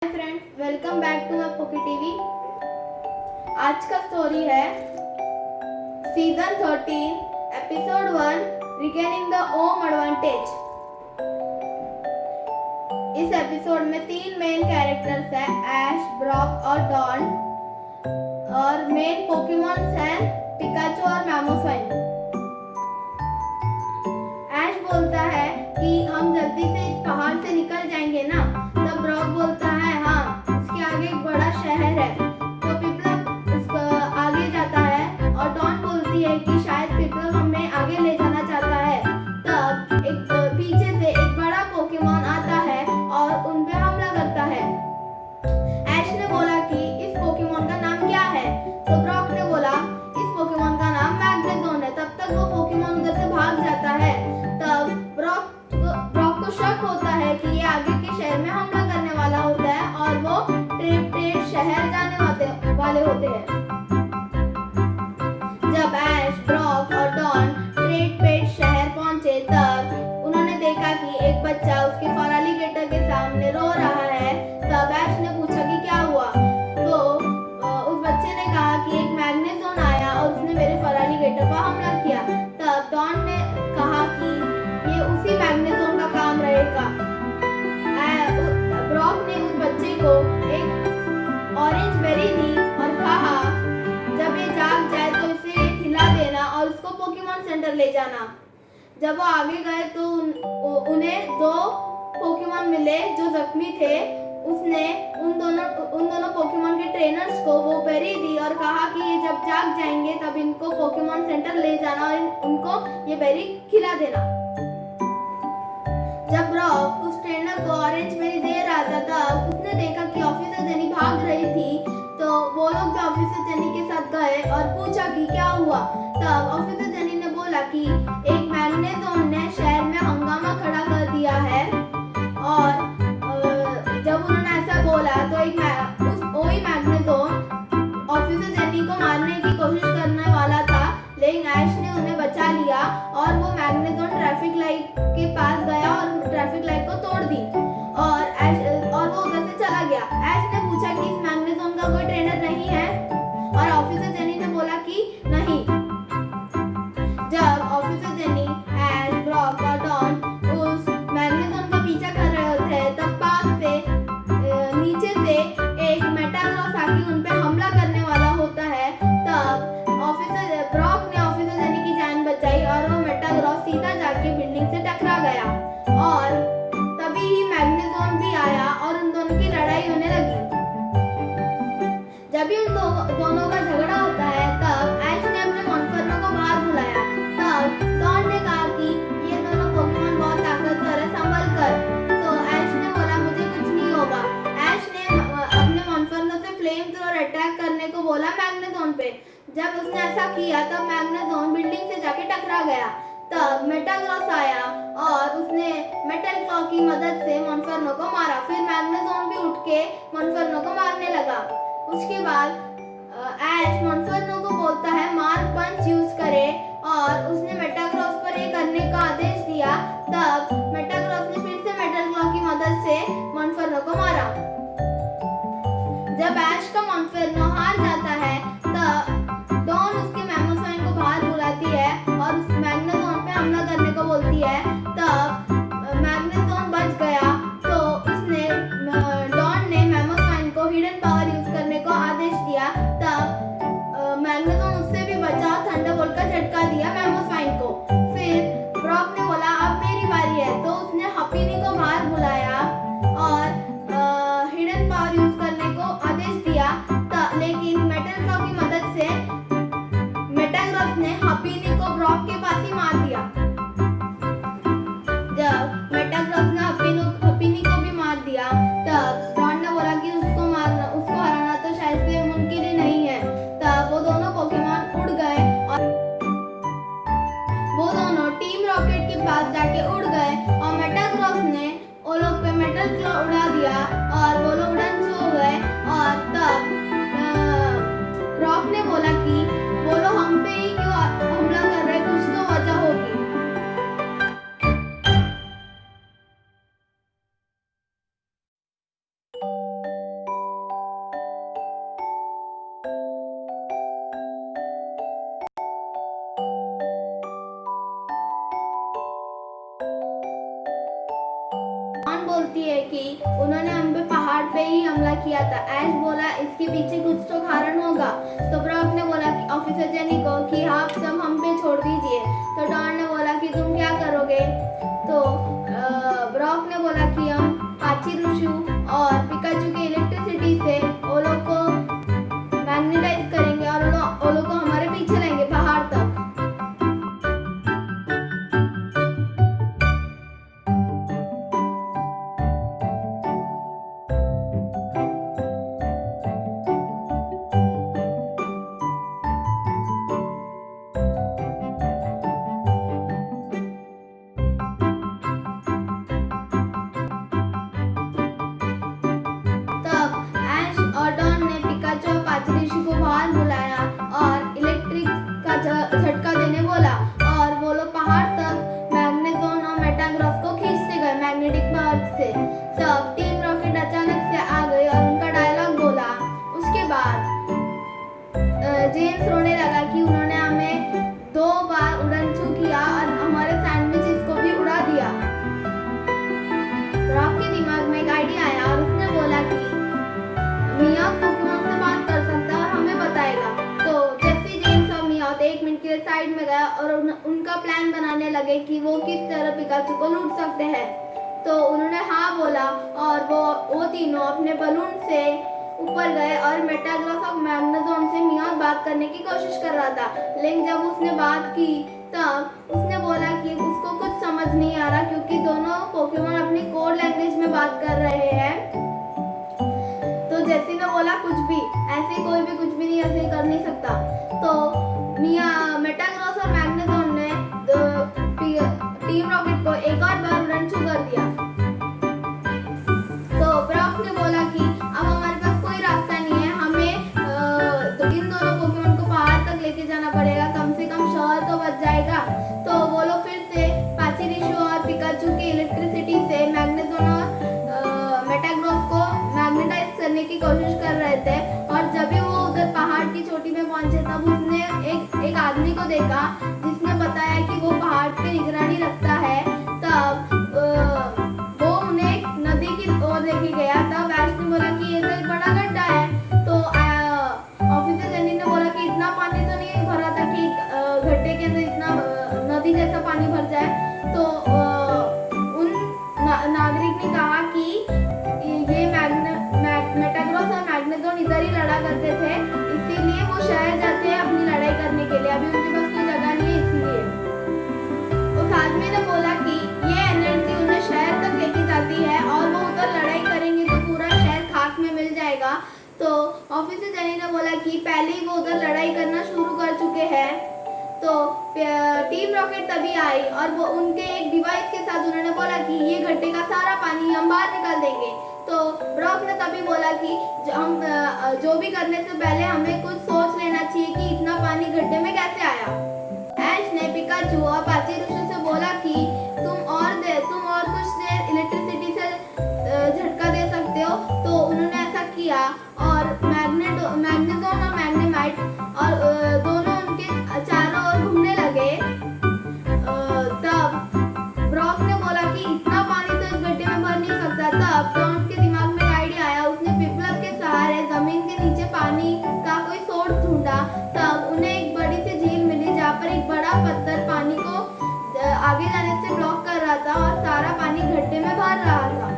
Hi friends, welcome back to my Poki TV. आज का story है season 13 episode 1 regaining the home advantage. इस episode में तीन मेन कैरेक्टर्स हैं, ऐश, ब्रॉक और डॉन, और मेन पोकेमॉन्स हैं पिकाचू और मैमोस्वाइन। ऐश बोलता है कि हम जल्दी से इस पहाड़ से निकल जाएंगे ना। तब ब्रॉक बोलता है हाँ, इसके आगे एक बड़ा शहर है। तो पिपलप उसका आगे जाता है और डॉन बोलती है कि शायद पिपलप हमें आगे ले जाना चाहता है। तब एक पीछे से एक बड़ा पोकेमॉन आता है और उन पे हमला करता है। ऐश ने बोला कि इस पोकेमॉन का नाम क्या है? तो ब्रॉक ने बोला इस पोकेमॉन का नाम मैग्नेजोन है। तब तक वो पोकेमॉन उधर से भाग जाता है। तब ब्रॉक को शक होता है कि ये आगे के शहर में हमला करने वाला होता है और वो ट्रेड शहर जाने वाले होते हैं। जब ऐश, ब्रॉक और डॉन ट्रेड शहर पहुंचे तब उन्होंने देखा कि एक बच्चा उसके फॉरालीगेटर के सामने रो रहा है। तब ऐश ने पूछा कि क्या हुआ? तो उस बच्चे ने कहा कि एक मैग्नेजोन आया और उसने मेरे फॉरालीगेटर पर हमला किया। तब डॉन ने कहा कि ये उसी मैग्नेजोन का काम रहेगा। ब्रॉक ने उस बच्चे को एक ऑरेंज बेरी दी और कहा जब ये जाग जाए तो इसे खिला देना और उसको पोकेमॉन सेंटर ले जाना। जब वो आगे गए तो उन्हें दो पोकेमॉन मिले जो जख्मी थे। उसने उन दोनों पोकेमॉन के ट्रेनर्स को वो बेरी दी और कहा कि ये जब जाग जाएंगे तब इनको पोकेमॉन सेंटर ले जाना और उनको ये बेरी खिला देना। जब ब्रॉक उस ट्रेनर को ऑरेंज बेरी दे रहा था तब उसने देखा कि ऑफिसर जेनी भाग रही थी। तो वो लोग भी ऑफिसर जेनी के साथ गए और पूछा कि क्या हुआ। तब ऑफिसर जेनी ने बोला कि एक मैग्नेजोन ने शहर में हंगामा खड़ा कर दिया है। और जब उन्होंने ऐसा बोला तो वही मैग्नेजोन ऑफिसर जेनी को मारने की कोशिश करने वाला था, लेकिन ऐश ने उन्हें बचा लिया और वो मैग्नेजोन ट्रैफिक लाइट के पास गया और ट्रैफिक लाइट को तोड़ दी और वो उधर से चला गया। ऐश ने पूछा कि इस मैग्नेजोन का कोई ट्रेनर नहीं है और ऑफिसर जेनी ने बोला कि नहीं। जब ऑफिसर जेनी, ऐश, ब्रॉक और डॉन उस मैग्नेजोन का पीछा कर रहे थे तब पास से नीचे से एक मेटाग्रॉस आके उन पे हमला करने वाला होता है। तब ब्रॉक ने ऑफिसर जेनी की जान बचाई और वो मेटाग्रॉस सीधा जाके बिल्डिंग से टकरा गया और तभी ही मैग्नेजोन भी आया और उन दोनों की लड़ाई होने लगी। जब भी उन दोनों का झगड़ा होता है तब ऐश ने अपने मॉन्फर्नो को बाहर बुलाया। तब डॉन ने कहा कि ये दोनों पोकेमॉन बहुत ताकतवर है, संभल कर। तो ऐश ने बोला मुझे कुछ नहीं होगा। ऐश ने अपने मॉन्फर्नो से फ्लेम थ्रोअर अटैक करने को बोला मैग्नेजोन पे। जब उसने ऐसा किया तब मैग्नेजोन बिल्डिंग से जाके टकरा गया। तब मेटाग्रॉस आया और उसने मेटल क्लॉ की मदद से मॉन्फर्नो को मारा। फिर मैग्नेजोन भी उठ के मॉन्फर्नो को मारने लगा। उसके बाद ऐश मॉन्फर्नो को बोलता है मार्क पंच यूज करे और उसने मेटाग्रॉस पर ये करने का आदेश दिया। तब मेटाग्रॉस ने फिर से मेटल क्लॉ की मदद से मॉन्फर्नो को मारा। जब ऐश का मॉन्फर्नो हार जाता है तब डॉन उसके मैमोस्वाइन को बाहर बुलाती है और उस मैग्नेजोन पे हमला करने को बोलती है। तब मैग्नेजोन बच गया तो डॉन ने मैमोस्वाइन को हिडन पावर यूज करने को आदेश दिया। तब मैग्नेजोन उससे भी बचा, थंडरबोल्ट का झटका दिया मैमोस्वाइन को। फिर ब्रॉक ने बोला अब मेरी बारी है, तो उसने हपीनी को बाहर बुलाया और हिडन पावर यूज करने को आदेश दिया। लेकिन मेटल क्लॉ की मदद से मेटाग्रॉस ने हपीनी को ब्रॉक के पास ही मार दिया। जब मेटाग्रॉस ने हपीनी को भी मार दिया तब डॉन ने बोला कि उसको हराना तो शायद से मुमकिन ही नहीं है। तब वो दोनों पोकेमॉन उड़ गए कि उन्होंने हम पे पहाड़ पे ही हमला किया था। ऐश बोला इसके पीछे कुछ तो कारण होगा। तो ब्रॉक ने बोला कि ऑफिसर जेनी को कि आप सब हम पे छोड़ दीजिए। तो डॉन ने बोला कि तुम क्या करोगे? तो ब्रॉक ने बोला कि हम पाचिरुशु और पिकाचू के इलेक्ट्रिसिटी से वो लोग को मैग्नेटाइज करेंगे और वो लोग को हमारे पीछे लाएंगे पहाड़ तक। तब ऐश और डॉन ने पिकाचू और पाचिरुशु को बाहर बुलाया और इलेक्ट्रिक का झटका देने बोला और वो लोग पहाड़ तक मैग्नेटोन और मेटाग्राफ को खींचते गए मैग्नेटिक पावर से। तब टीम रॉकेट अचानक से आ गई और उनका डायलॉग बोला। उसके बाद जेम्स रोने लगा कि उन्होंने हमें 2 बार उड़न छू किया और हमारे सैंडविचेस को भी उड़ा दिया। रॉक के दिमाग में एक आइडिया आया और उसने बोला कि मियाओ पोकेमॉन से बात कर सकता है और हमें बताएगा। तो जैसे जेम्स और मियाओ 1 मिनट के लिए साइड में गया और उनका प्लान बनाने लगे कि वो किस तरह पिकाचू को लूट सकते हैं। तो उन्होंने हाँ बोला और वो तीनों अपने बलून से ऊपर गए और मेटाग्राफ और मैग्नेटोन से मियाओ बात करने की कोशिश कर रहा था। लेकिन जब उसने बात की तब उसने बोला कि उसको कुछ समझ नहीं आ रहा क्योंकि दोनों पोकेमॉन अपनी कोड लैंग्वेज में बात कर रहे हैं। तो जेसी ने बोला कुछ भी, ऐसे कोई भी कुछ भी नहीं ऐसे कर नहीं सकता। तो मेटाग्राफ और मैग्नेटोन ने टीम रॉकेट को एक और बार उड़न छू कर दिया। तो ब्रॉक ने बोला कि अब हमारे पास कोई रास्ता नहीं है, हमें इन दोनों पोकेमॉन को पहाड़ तक लेके जाना पड़ेगा, कम से कम शहर तो बच जाएगा। तो वो लोग फिर से पाचिरुशु और पिकाचू की इलेक्ट्रिसिटी से मैग्नेटोन और मेटाग्राफ को मैग्नेटाइज करने की कोशिश कर रहे थे। और जब भी वो उधर पहाड़ की चोटी में पहुंचे तब उसने एक आदमी को देखा जिसने बताया कि वो पहाड़ पे निगरानी रखता है। तब वो उन्हें एक नदी की ओर लेके गया। तब ऐश ने बोला कि ये तो एक बड़ा गड्ढा है। तो ऑफिसर जेनी ने बोला कि इतना पानी तो नहीं भरा था कि गड्ढे के अंदर इतना नदी जैसा पानी भर जाए। तो उन नागरिक ने कहा कि ये मेटाग्राफ और मैग्नेटोन इधर ही लड़ा करते थे, इसीलिए वो शहर जाते हैं अपनी लड़ाई करने के लिए, अभी उनके पास कोई जगह नहीं है इसलिए। उस आदमी ने बोला कि ये एनर्जी उन्हें शहर तक लेके जाती है और वो उधर लड़ाई करेंगे तो पूरा शहर खाक में मिल जाएगा। तो ऑफिसर जेनी ने बोला कि पहले ही वो उधर लड़ाई करना शुरू कर चुके हैं। तो टीम रॉकेट तभी आई और वो उनके एक डिवाइस के साथ उन्होंने बोला कि ये गड्ढे का सारा पानी हम बाहर निकाल देंगे। तो ब्रॉक ने तभी बोला कि हम जो भी करने से पहले हमें कुछ सोच लेना चाहिए कि इतना पानी गड्ढे में कैसे आया। ऐश ने पिकाचू और पाचिरुशु से बोला कि तुम और कुछ देर इलेक्ट्रिसिटी से झटका दे सकते हो। तो उन्होंने ऐसा किया और मैग्नेटोन और मैग्नेमाइट और दोनों उनके चारों ओर घूमने लगे। तब ब्रॉक ने बोला कि इतना पानी तो इस गड्ढे में भर नहीं सकता। तब तो उनके दिमाग में आइडिया आया, उसने पिपलर के सहारे जमीन के नीचे पानी का कोई सोर्स ढूंढा। तब उन्हें एक बड़ी सी झील मिली जहाँ पर एक बड़ा पत्थर पानी को आगे जाने से ब्लॉक कर रहा था और सारा पानी गड्ढे में भर रहा था।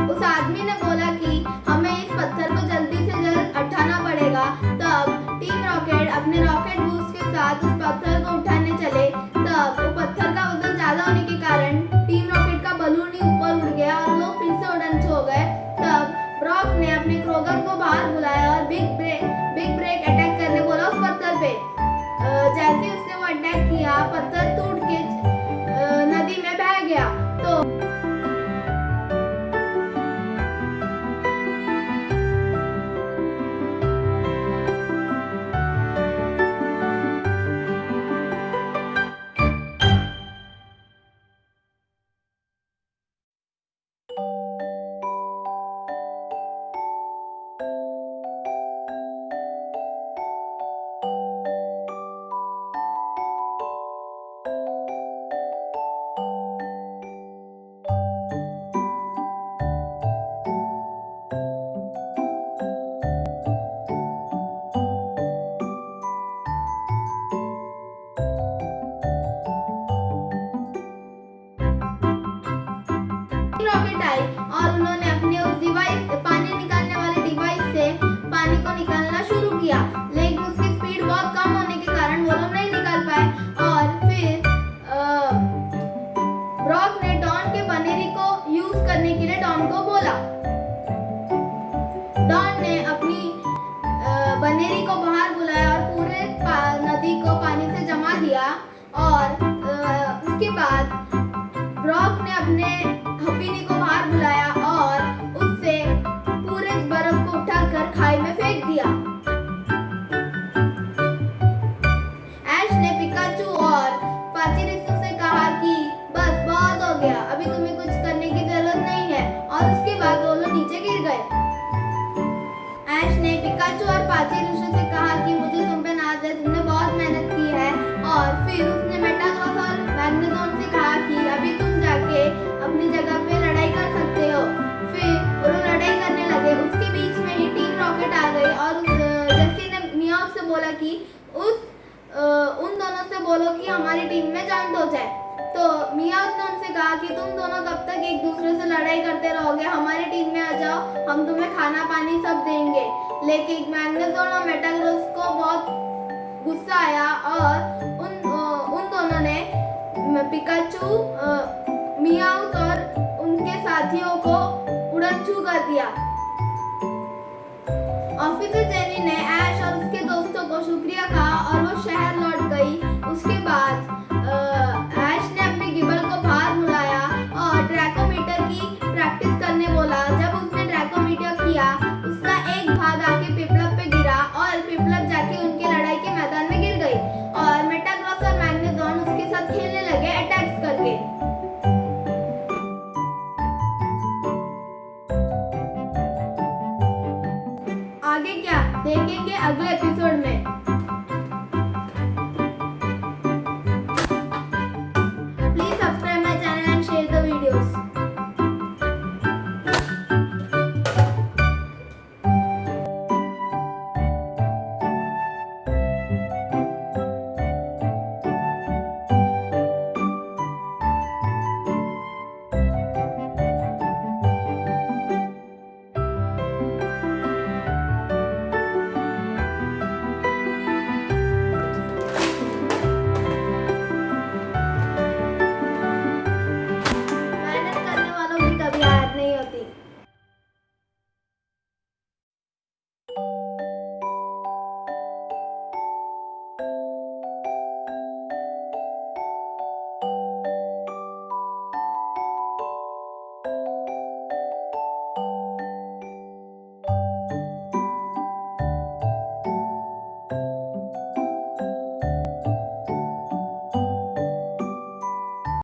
उस आदमी ने बोला कि हमें इस पत्थर को जल्दी से जल्द उठाना पड़ेगा। तब टीम रॉकेट अपने रॉकेट बूस्ट के साथ उस पत्थर को उठाने चले। तब वो पत्थर का वजन ज्यादा होने के कारण टीम रॉकेट का बलून ही ऊपर उड़ गया और लोग फिर से उड़न छू हो गए। तब ब्रॉक ने अपने क्रोगर को बाहर बुलाया और बिग ब्रेक अटैक करने बोला उस पत्थर पे। जैसे उसने वो अटैक किया पत्थर टूट के नदी में बह गया। तो ने हफीनी को बाहर बुलाया और उससे पूरे बर्फ को उठाकर खाई में फेंक दिया। ऐश ने पिकाचू और पाचिरिसु से कहा कि बस बहुत हो गया, अभी तुम्हें कुछ करने की जरूरत नहीं है, और उसके बाद वो लोग नीचे गिर गए। ऐश ने पिकाचू और पाचिरिसु से कहा कि मुझे तुम पे नाज है, तुमने बहुत मेहनत की है, और फिर उसने मेटाग्रॉस और मैग्नेज़ोन से कहा कि अभी तुम जाके अपनी जगह पे लड़ाई कर सकते हो। फिर वो लोग लड़ाई करने लगे। उसके बीच में ही टीम रॉकेट आ गई और जेसी ने मियाओ से बोला कि उन दोनों से बोलो कि हमारी टीम में जॉइंट हो जाए। तो मियाओ ने उनसे कहा कि तुम दोनों कब तक एक दूसरे से लड़ाई करते रहोगे, हमारी टीम में आ जाओ, हम तुम्हें खाना पानी सब देंगे। लेकिन मैग्नेज़ोन और मेटाग्रॉस को बहुत गुस्सा आया और उन दोनों ने पिकाचू, मियाओ और उनके साथियों को उड़न छू कर दिया। ऑफिसर जेनी ने ऐश और उसके दोस्तों को शुक्रिया कहा और वो शहर लौट गई। उसके बाद ऐश ने अपने गिबल को बाहर बुलाया और ड्रैकोमीटर की प्रैक्टिस करने बोला। जब उसने ड्रैकोमीटर किया, उसका एक भाग आके पिपलप पे गिरा और पिपलप जाके उनके लड़ाई के मैदान में गिर गई और मेटाग्रॉस और मैग्नेज़ोन उसके साथ खेलने लगे अटैक्स करके। आगे क्या देखेंगे अगले एपिसोड में।